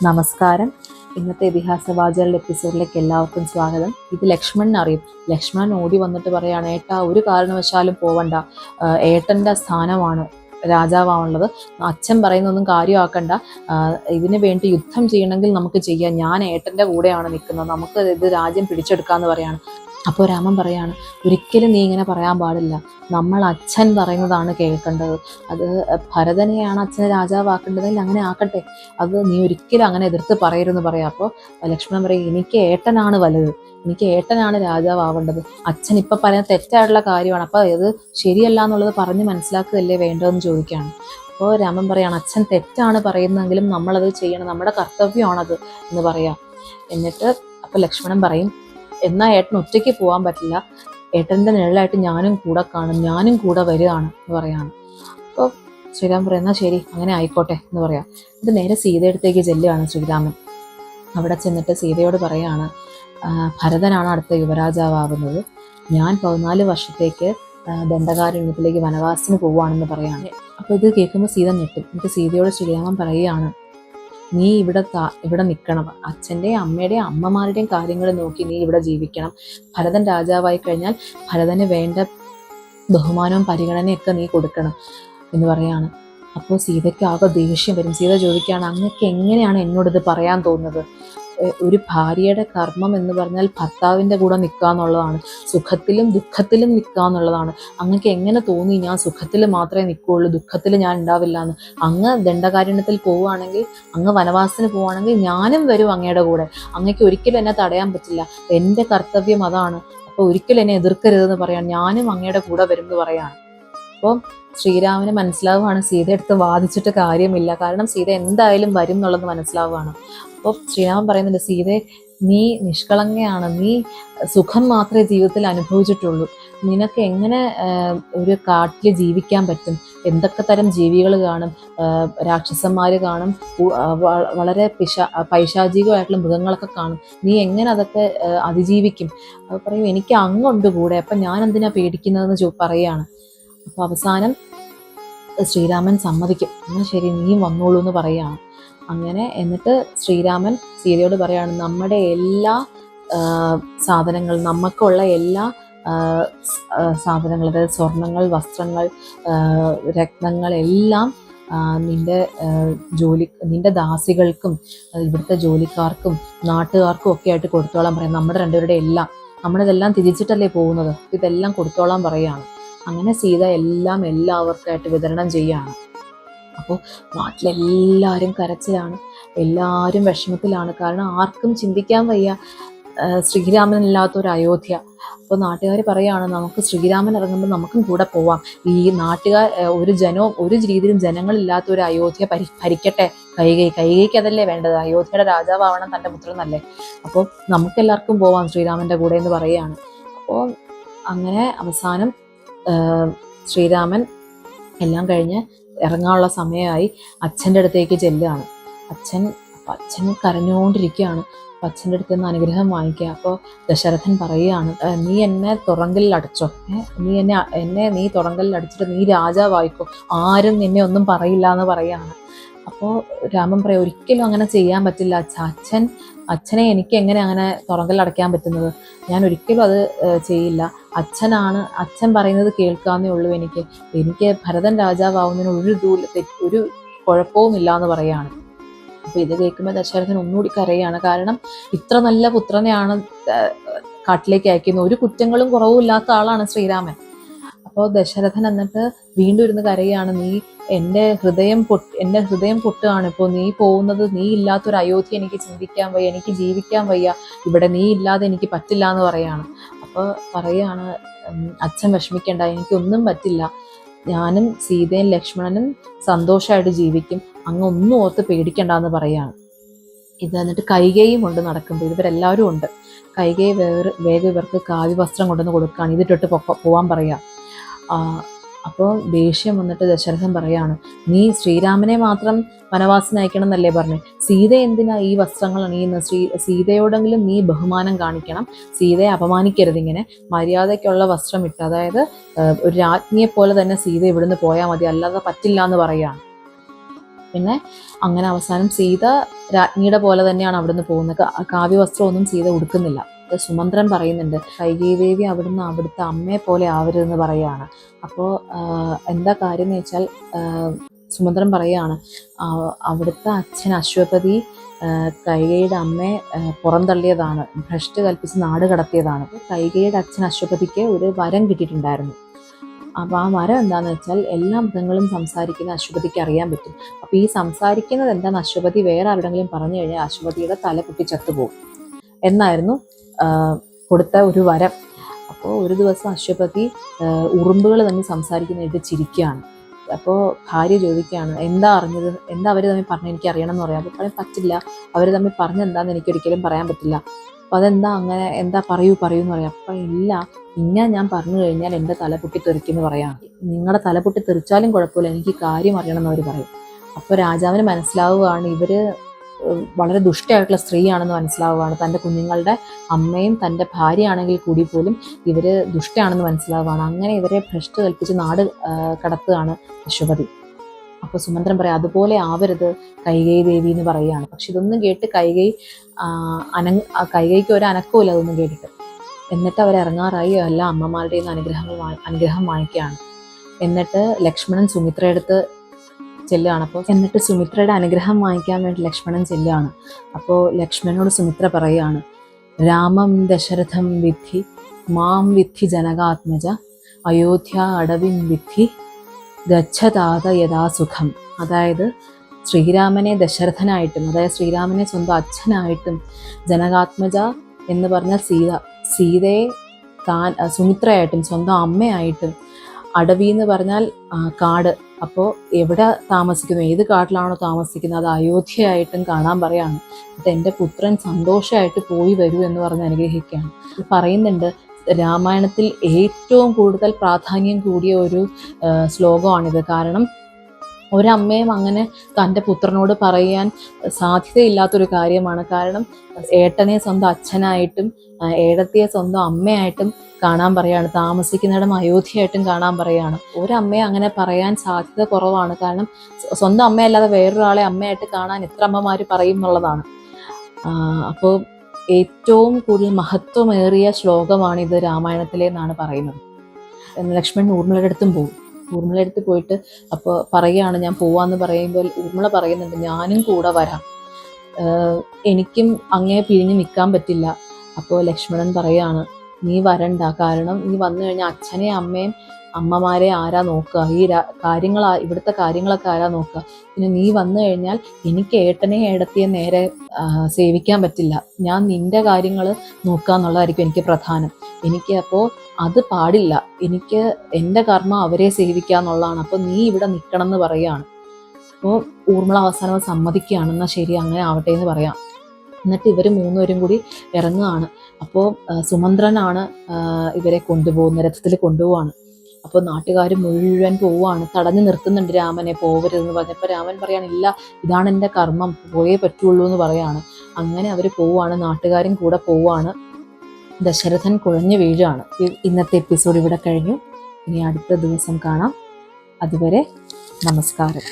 നമസ്കാരം. ഇന്നത്തെ ഇതിഹാസവാചകളുടെ എപ്പിസോഡിലേക്ക് എല്ലാവർക്കും സ്വാഗതം. ഇത് ലക്ഷ്മണൻ അറിയും. ലക്ഷ്മണൻ ഓടി വന്നിട്ട് പറയാണ്, ഏട്ടാ ഒരു കാരണവശാലും പോവണ്ട, ഏട്ടൻ്റെ സ്ഥാനമാണ് രാജാവാണുള്ളത്, അച്ഛൻ പറയുന്നൊന്നും കാര്യമാക്കണ്ട, ഇതിനു വേണ്ടി യുദ്ധം ചെയ്യണമെങ്കിൽ നമുക്ക് ചെയ്യാം, ഞാൻ ഏട്ടൻ്റെ കൂടെയാണ് നിൽക്കുന്നത്, നമുക്ക് ഇത് രാജ്യം പിടിച്ചെടുക്കാമെന്ന് പറയാണ്. അപ്പോൾ രാമൻ പറയാണ്, ഒരിക്കലും നീ ഇങ്ങനെ പറയാൻ പാടില്ല, നമ്മൾ അച്ഛൻ പറയുന്നതാണ് കേൾക്കേണ്ടത്, അത് ഭരതനെയാണ് അച്ഛനെ രാജാവാക്കേണ്ടതെങ്കിൽ അങ്ങനെ ആക്കട്ടെ, അത് നീ ഒരിക്കലും അങ്ങനെ എതിർത്ത് പറയരുതെന്ന് പറയാം. അപ്പോൾ ലക്ഷ്മണൻ പറയും, എനിക്ക് ഏട്ടനാണ് വലുത്, എനിക്ക് ഏട്ടനാണ് രാജാവാവേണ്ടത്, അച്ഛൻ ഇപ്പം പറയുന്നത് തെറ്റായിട്ടുള്ള കാര്യമാണ്, അപ്പോൾ ഇത് ശരിയല്ല എന്നുള്ളത് പറഞ്ഞ് മനസ്സിലാക്കുകയല്ലേ വേണ്ടതെന്ന് ചോദിക്കുകയാണ്. അപ്പോൾ രാമൻ പറയാണ്, അച്ഛൻ തെറ്റാണ് പറയുന്നതെങ്കിലും നമ്മളത് ചെയ്യണം, നമ്മുടെ കർത്തവ്യമാണത് എന്ന് പറയാം. എന്നിട്ട് അപ്പോൾ ലക്ഷ്മണൻ പറയും, എന്നാൽ ഏട്ടൻ ഒറ്റയ്ക്ക് പോകാൻ പറ്റില്ല, ഏട്ടൻ്റെ നിഴലായിട്ട് ഞാനും കൂടെ കാണും, ഞാനും കൂടെ വരികയാണ് എന്ന് പറയാണ്. അപ്പോൾ ശ്രീരാമൻ പറയും, എന്നാൽ ശരി അങ്ങനെ ആയിക്കോട്ടെ എന്ന് പറയാം. ഇത് നേരെ സീതയടുത്തേക്ക് ചെല്ലുകയാണ് ശ്രീരാമൻ. അവിടെ ചെന്നിട്ട് സീതയോട് പറയാണ്, ഭരതനാണ് അടുത്ത യുവരാജാവാകുന്നത്, ഞാൻ 14 വർഷത്തേക്ക് ദണ്ഡകാരണ്യത്തിലേക്ക് വനവാസത്തിന് പോവുകയാണെന്ന് പറയാണ്. അപ്പോൾ ഇത് കേൾക്കുമ്പോൾ സീത ഞെട്ടും. എന്നിട്ട് സീതയോട് ശ്രീരാമൻ പറയുകയാണ്, നീ ഇവിടെ നിൽക്കണം, അച്ഛൻ്റെയും അമ്മയുടെയും അമ്മമാരുടെയും കാര്യങ്ങൾ നോക്കി നീ ഇവിടെ ജീവിക്കണം, ഭരതൻ രാജാവായി കഴിഞ്ഞാൽ ഭരതന് വേണ്ട ബഹുമാനവും പരിഗണനയൊക്കെ നീ കൊടുക്കണം എന്ന് പറയാണ്. അപ്പോൾ സീതയ്ക്ക് ആകെ ദേഷ്യം വരും. സീത ചോദിക്കുകയാണ്, അങ്ങക്ക് എങ്ങനെയാണ് എന്നോടിത് പറയാൻ തോന്നുന്നത്? ഒരു ഭാര്യയുടെ കർമ്മം എന്ന് പറഞ്ഞാൽ ഭർത്താവിൻ്റെ കൂടെ നിൽക്കുക എന്നുള്ളതാണ്, സുഖത്തിലും ദുഃഖത്തിലും നിൽക്കുക എന്നുള്ളതാണ്. അങ്ങക്ക് എങ്ങനെ തോന്നി ഞാൻ സുഖത്തിൽ മാത്രമേ നിൽക്കുകയുള്ളൂ, ദുഃഖത്തിൽ ഞാൻ ഉണ്ടാവില്ല എന്ന്? അങ്ങ് ദണ്ഡകാരണ്യത്തിൽ പോവുകയാണെങ്കിൽ, അങ്ങ് വനവാസത്തിന് പോവുകയാണെങ്കിൽ ഞാനും വരും അങ്ങയുടെ കൂടെ, അങ്ങക്ക് ഒരിക്കലും എന്നെ തടയാൻ പറ്റില്ല, എൻ്റെ കർത്തവ്യം അതാണ്, അപ്പോൾ ഒരിക്കലും എന്നെ എതിർക്കരുതെന്ന് പറയാൻ, ഞാനും അങ്ങയുടെ കൂടെ വരും എന്ന് പറയാണ്. അപ്പോൾ ശ്രീരാമന് മനസ്സിലാവുകയാണ് സീത എടുത്ത് വാദിച്ചിട്ട് കാര്യമില്ല, കാരണം സീത എന്തായാലും വരും എന്നുള്ളത് മനസ്സിലാവുകയാണ്. അപ്പോൾ ശ്രീരാമൻ പറയുന്നുണ്ട്, സീതയെ നീ നിഷ്കളങ്കയാണ്, നീ സുഖം മാത്രമേ ജീവിതത്തിൽ അനുഭവിച്ചിട്ടുള്ളൂ, നിനക്ക് എങ്ങനെ ഒരു കാട്ടിൽ ജീവിക്കാൻ പറ്റും? എന്തൊക്കെ തരം ജീവികൾ കാണും, രാക്ഷസന്മാർ കാണും, വളരെ പൈശാചികമായിട്ടുള്ള മൃഗങ്ങളൊക്കെ കാണും, നീ എങ്ങനെ അതൊക്കെ അതിജീവിക്കും? അപ്പോൾ പറയും, എനിക്ക് അങ്ങുണ്ട് കൂടെ, അപ്പം ഞാൻ എന്തിനാ പേടിക്കുന്നതെന്ന് പറയുകയാണ്. അപ്പോൾ അവസാനം ശ്രീരാമൻ സമ്മതിക്കും, എന്നാൽ ശരി നീ വന്നോളൂ എന്ന് പറയുകയാണ്. അങ്ങനെ എന്നിട്ട് ശ്രീരാമൻ സീതയോട് പറയാണ്, നമ്മുടെ എല്ലാ സാധനങ്ങൾ, നമുക്കുള്ള എല്ലാ സാധനങ്ങൾ, അതായത് സ്വർണങ്ങൾ, വസ്ത്രങ്ങൾ, രത്നങ്ങൾ എല്ലാം നിന്റെ ദാസികൾക്കും ഇവിടുത്തെ ജോലിക്കാർക്കും നാട്ടുകാർക്കും ഒക്കെ ആയിട്ട് കൊടുത്തോളാൻ പറയാം, നമ്മുടെ രണ്ടുപേരുടെ എല്ലാം, നമ്മളിതെല്ലാം തിരിച്ചിട്ടല്ലേ പോകുന്നത്, ഇതെല്ലാം കൊടുത്തോളാൻ പറയുകയാണ്. അങ്ങനെ സീത എല്ലാം എല്ലാവർക്കായിട്ട് വിതരണം ചെയ്യുകയാണ്. അപ്പോൾ നാട്ടിലെല്ലാവരും കരച്ചിലാണ്, എല്ലാവരും വിഷമത്തിലാണ്, കാരണം ആർക്കും ചിന്തിക്കാൻ വയ്യ ശ്രീരാമനില്ലാത്തൊരു അയോധ്യ. അപ്പോൾ നാട്ടുകാർ പറയുകയാണ്, നമുക്ക് ശ്രീരാമൻ ഇറങ്ങുമ്പോൾ നമുക്കും കൂടെ പോവാം, ഈ നാട്ടുകാർ ഒരു രീതിയിലും ജനങ്ങളില്ലാത്ത ഒരു അയോധ്യ ഭരിക്കട്ടെ കൈകേയിക്ക് അതല്ലേ വേണ്ടത്, അയോധ്യയുടെ രാജാവാവണം തൻ്റെ പുത്രനല്ലേ, അപ്പോൾ നമുക്കെല്ലാവർക്കും പോവാം ശ്രീരാമൻ്റെ കൂടെ എന്ന് പറയുകയാണ്. അപ്പോൾ അങ്ങനെ അവസാനം ശ്രീരാമൻ എല്ലാം കഴിഞ്ഞ് ഇറങ്ങാനുള്ള സമയമായി, അച്ഛൻ്റെ അടുത്തേക്ക് ചെല്ലുകയാണ്. അച്ഛൻ കരഞ്ഞുകൊണ്ടിരിക്കുകയാണ്. അപ്പോൾ അച്ഛൻ്റെ അടുത്ത് നിന്ന് അനുഗ്രഹം വാങ്ങിക്കുക. അപ്പോൾ ദശരഥൻ പറയുകയാണ്, നീ എന്നെ തുറങ്കലിൽ അടച്ചോ, നീ തുറങ്കലിൽ അടിച്ചിട്ട് നീ രാജാവായിക്കോ, ആരും നിന്നെ ഒന്നും പറയില്ല എന്ന് പറയുകയാണ്. അപ്പോൾ രാമൻ പറയും, ഒരിക്കലും അങ്ങനെ ചെയ്യാൻ പറ്റില്ല അച്ഛനെ എനിക്ക് എങ്ങനെ അങ്ങനെ തുറങ്കലിൽ അടയ്ക്കാൻ പറ്റുന്നത്, ഞാൻ ഒരിക്കലും അത് ചെയ്യില്ല, അച്ഛൻ പറയുന്നത് കേൾക്കാന്നേ ഉള്ളൂ, എനിക്ക് ഭരതൻ രാജാവാവുന്നതിന് ഒരു കുഴപ്പവുമില്ല എന്ന് പറയാണ്. അപ്പോൾ ഇത് കേൾക്കുമ്പോൾ ദശരഥൻ ഒന്നുകൂടി കരയാണ്, കാരണം ഇത്ര നല്ല പുത്രനെയാണ് കാട്ടിലേക്ക് അയക്കുന്നത്, ഒരു കുറ്റങ്ങളും കുറവുമില്ലാത്ത ആളാണ് ശ്രീരാമൻ. അപ്പോൾ ദശരഥൻ എന്നിട്ട് വീണ്ടും ഇരുന്ന് കരയാണ്, എൻ്റെ ഹൃദയം പൊട്ടുകയാണ് ഇപ്പോൾ, നീ പോകുന്നത്, നീ ഇല്ലാത്തൊരു അയോധ്യ എനിക്ക് ചിന്തിക്കാൻ വയ്യ, എനിക്ക് ജീവിക്കാൻ വയ്യ, ഇവിടെ നീ ഇല്ലാതെ എനിക്ക് പറ്റില്ല എന്ന് പറയാണ്. അപ്പോൾ പറയാണ്, അച്ഛൻ വിഷമിക്കേണ്ട, എനിക്കൊന്നും പറ്റില്ല, ഞാനും സീതയും ലക്ഷ്മണനും സന്തോഷമായിട്ട് ജീവിക്കും, അങ്ങ് ഒന്നും ഓർത്ത് പേടിക്കണ്ടെന്ന് പറയാണ്. ഇത് എന്നിട്ട് കൈകേയും കൊണ്ട് നടക്കുമ്പോൾ ഇവരെല്ലാവരും ഉണ്ട്, കൈകേയി വേഗം ഇവർക്ക് കാവ്യവസ്ത്രം കൊണ്ടുവന്ന് കൊടുക്കുകയാണ്, ഇതിട്ടിട്ട് പോവാൻ പറയുക. അപ്പോൾ ദേഷ്യം വന്നിട്ട് ദശരഥൻ പറയാണ്, നീ ശ്രീരാമനെ മാത്രം വനവാസത്തിന് അയക്കണം എന്നല്ലേ പറഞ്ഞേ, സീത എന്തിനാ ഈ വസ്ത്രങ്ങൾ അണിയുന്നത്? സീതയോടെങ്കിലും നീ ബഹുമാനം കാണിക്കണം, സീതയെ അപമാനിക്കരുത്, ഇങ്ങനെ മര്യാദയ്ക്കുള്ള വസ്ത്രം ഇട്ട്, അതായത് ഒരു രാജ്ഞിയെ പോലെ തന്നെ സീത ഇവിടുന്ന് പോയാൽ മതി, അല്ലാതെ പറ്റില്ല എന്ന് പറയുകയാണ്. പിന്നെ അങ്ങനെ അവസാനം സീത രാജ്ഞിയുടെ പോലെ തന്നെയാണ് അവിടുന്ന് പോകുന്നത്. കാവ്യവസ്ത്രമൊന്നും സീത ഉടുക്കുന്നില്ല. സുമന്ത്രൻ പറയുന്നുണ്ട്, കൈകേയിദേവി അവിടുന്ന് അവിടുത്തെ അമ്മയെ പോലെ ആവരുതെന്ന് പറയുകയാണ്. അപ്പോൾ എന്താ കാര്യം എന്ന് വെച്ചാൽ സുമന്ത്രൻ പറയുകയാണ്, അവിടുത്തെ അച്ഛൻ അശ്വപതി കൈകേയിയുടെ അമ്മയെ പുറന്തള്ളിയതാണ്, ഭ്രഷ്ട് കൽപ്പിച്ച് നാട് കടത്തിയതാണ്. കൈകേയിയുടെ അച്ഛൻ അശ്വപതിക്ക് ഒരു വരം കിട്ടിയിട്ടുണ്ടായിരുന്നു. അപ്പോൾ ആ വരം എന്താണെന്ന് വെച്ചാൽ എല്ലാ മൃഗങ്ങളും സംസാരിക്കുന്ന അശ്വപതിക്ക് അറിയാൻ പറ്റും. അപ്പോൾ ഈ സംസാരിക്കുന്നത് എന്താണെന്ന് അശ്വപതി വേറെ ആരുടെങ്കിലും പറഞ്ഞു കഴിഞ്ഞാൽ അശ്വപതിയുടെ തല പൊട്ടി ചത്തുപോകും എന്നായിരുന്നു കൊടുത്ത ഒരു വരം. അപ്പോൾ ഒരു ദിവസം അശ്വപതി ഉറുമ്പുകൾ തമ്മിൽ സംസാരിക്കുന്നതായിട്ട് ചിരിക്കുകയാണ്. അപ്പോൾ ഭാര്യ ചോദിക്കുകയാണ്, എന്താ അറിഞ്ഞത്, എന്താ അവർ തമ്മിൽ പറഞ്ഞ് എനിക്ക് അറിയണം എന്ന് പറയാം. അപ്പോൾ പറയാൻ പറ്റില്ല, അവർ തമ്മിൽ പറഞ്ഞെന്താന്ന് എനിക്കൊരിക്കലും പറയാൻ പറ്റില്ല. അപ്പോൾ അതെന്താ അങ്ങനെ, എന്താ പറയൂ എന്ന് പറയാം. അപ്പം ഇല്ല, ഞാൻ പറഞ്ഞു കഴിഞ്ഞാൽ എൻ്റെ തല പൊട്ടി തെറിക്കുമെന്ന് പറയാം. നിങ്ങളുടെ തല പൊട്ടി തെറിച്ചാലും കുഴപ്പമില്ല, എനിക്ക് കാര്യം അറിയണം എന്ന് അവർ പറയും. അപ്പോൾ രാജാവിന് മനസ്സിലാവുകയാണ് ഇവർ വളരെ ദുഷ്ടയായിട്ടുള്ള സ്ത്രീയാണെന്ന് മനസ്സിലാവുകയാണ്. തൻ്റെ കുഞ്ഞുങ്ങളുടെ അമ്മയും തൻ്റെ ഭാര്യയാണെങ്കിൽ കൂടി പോലും ഇവർ ദുഷ്ടയാണെന്ന് മനസ്സിലാവുകയാണ്. അങ്ങനെ ഇവരെ ഭ്രഷ്ട് കൽപ്പിച്ച് നാട് കടത്തുകയാണ് അശ്വപതി. അപ്പോൾ സുമന്ത്രൻ പറയാം, അതുപോലെ ആവരുത് കൈകേയി ദേവി എന്ന് പറയുകയാണ്. പക്ഷെ ഇതൊന്നും കേട്ട് കൈകേയിക്ക് ഒരു അനക്കമില്ല അതൊന്നും കേട്ടിട്ട്. എന്നിട്ട് അവരിറങ്ങാറായി. എല്ലാ അമ്മമാരുടെയും അനുഗ്രഹം വാങ്ങിക്കുകയാണ്. എന്നിട്ട് ലക്ഷ്മണൻ സുമിത്രയെടുത്ത് ചെല്ലുകയാണ്. അപ്പോൾ എന്നിട്ട് സുമിത്രയുടെ അനുഗ്രഹം വാങ്ങിക്കാൻ വേണ്ടി ലക്ഷ്മണൻ ചെല്ലുകയാണ്. അപ്പോൾ ലക്ഷ്മണനോട് സുമിത്ര പറയുകയാണ്, രാമം ദശരഥം വിദ്ധി മാം വിദ്ധി ജനകാത്മജ അയോധ്യ അടവിൻ വിദ്ധി ഗച്ഛതാത യഥാസുഖം. അതായത് ശ്രീരാമനെ ദശരഥനായിട്ടും, അതായത് ശ്രീരാമനെ സ്വന്തം അച്ഛനായിട്ടും, ജനകാത്മജ എന്ന് പറഞ്ഞാൽ സീതയെ സുമിത്രയായിട്ടും സ്വന്തം അമ്മയായിട്ടും, അടവി എന്ന് പറഞ്ഞാൽ കാട്, അപ്പോൾ എവിടെ താമസിക്കുന്നു, ഏത് കാട്ടിലാണോ താമസിക്കുന്നത് അത് അയോധ്യയായിട്ടും കാണാൻ പറയാണ്. എന്നിട്ട് എൻ്റെ പുത്രൻ സന്തോഷമായിട്ട് പോയി വരൂ എന്ന് പറഞ്ഞ് അനുഗ്രഹിക്കുകയാണ്. പറയുന്നുണ്ട്, രാമായണത്തിൽ ഏറ്റവും കൂടുതൽ പ്രാധാന്യം കൂടിയ ഒരു ശ്ലോകമാണിത്. കാരണം ഒരമ്മയും അങ്ങനെ തൻ്റെ പുത്രനോട് പറയാൻ സാധ്യതയില്ലാത്തൊരു കാര്യമാണ്. കാരണം ഏട്ടനെ സ്വന്തം അച്ഛനായിട്ടും ഏടത്തിയെ സ്വന്തം അമ്മയായിട്ടും കാണാൻ പറയാണ്, താമസിക്കുന്നിടം അയോധ്യയായിട്ടും കാണാൻ പറയാണ്. ഒരമ്മയെ അങ്ങനെ പറയാൻ സാധ്യത കുറവാണ്. കാരണം സ്വന്തം അമ്മയല്ലാതെ വേറൊരാളെ അമ്മയായിട്ട് കാണാൻ എത്ര അമ്മമാർ പറയും എന്നുള്ളതാണ്. അപ്പോൾ ഏറ്റവും കൂടുതൽ മഹത്വമേറിയ ശ്ലോകമാണിത് രാമായണത്തിലെന്നാണ് പറയുന്നത്. ലക്ഷ്മണൻ ഊർമിളയുടെ അടുത്തും പോകും. ഊർമിളയുടെ അടുത്ത് പോയിട്ട് അപ്പോൾ പറയുകയാണ്, ഞാൻ പോവാന്ന് പറയുമ്പോൾ ഊർമിള പറയുന്നുണ്ട്, ഞാനും കൂടെ വരാം, എനിക്കും അങ്ങേ പിരിഞ്ഞ് നിൽക്കാൻ പറ്റില്ല. അപ്പോൾ ലക്ഷ്മണൻ പറയാണ്, നീ വരണ്ട, കാരണം നീ വന്നു കഴിഞ്ഞാൽ അച്ഛനെയും അമ്മയും അമ്മമാരെ ആരാ നോക്കുക, ഇവിടുത്തെ കാര്യങ്ങളൊക്കെ ആരാ നോക്കുക, പിന്നെ നീ വന്നു കഴിഞ്ഞാൽ എനിക്ക് ഏട്ടനെ ഏടത്തിയെ നേരെ സേവിക്കാൻ പറ്റില്ല, ഞാൻ നിന്റെ കാര്യങ്ങൾ നോക്കുക എന്നുള്ളതായിരിക്കും എനിക്ക് പ്രധാനം, എനിക്ക് അപ്പോൾ അത് പാടില്ല, എനിക്ക് എൻ്റെ കർമ്മം അവരെ സേവിക്കുക എന്നുള്ളതാണ്, അപ്പോൾ നീ ഇവിടെ നിൽക്കണം എന്ന് പറയുകയാണ്. അപ്പോൾ ഊർമിള അവസാനം സമ്മതിക്കുകയാണ്, എന്നാൽ ശരി അങ്ങനെ ആവട്ടെ എന്ന് പറയാം. എന്നിട്ട് ഇവർ മൂന്നുപേരും കൂടി ഇറങ്ങുകയാണ്. അപ്പോൾ സുമന്ത്രനാണ് ഇവരെ കൊണ്ടുപോകുന്ന, രഥത്തിൽ കൊണ്ടുപോവാണ്. അപ്പോൾ നാട്ടുകാർ മുഴുവൻ പോവുകയാണ്, തടഞ്ഞു നിർത്തുന്നുണ്ട് രാമനെ, പോവരുതെന്ന് പറഞ്ഞപ്പോൾ രാമൻ പറയാനില്ല, ഇതാണ് എൻ്റെ കർമ്മം, പോയേ പറ്റുള്ളൂ എന്ന് പറയാണ്. അങ്ങനെ അവർ പോവുകയാണ്, നാട്ടുകാരും കൂടെ പോവുകയാണ്. ദശരഥൻ കുഴഞ്ഞു വീഴുകയാണ്. ഇന്നത്തെ എപ്പിസോഡ് ഇവിടെ കഴിഞ്ഞു. ഇനി അടുത്ത ദിവസം കാണാം. അതുവരെ നമസ്കാരം.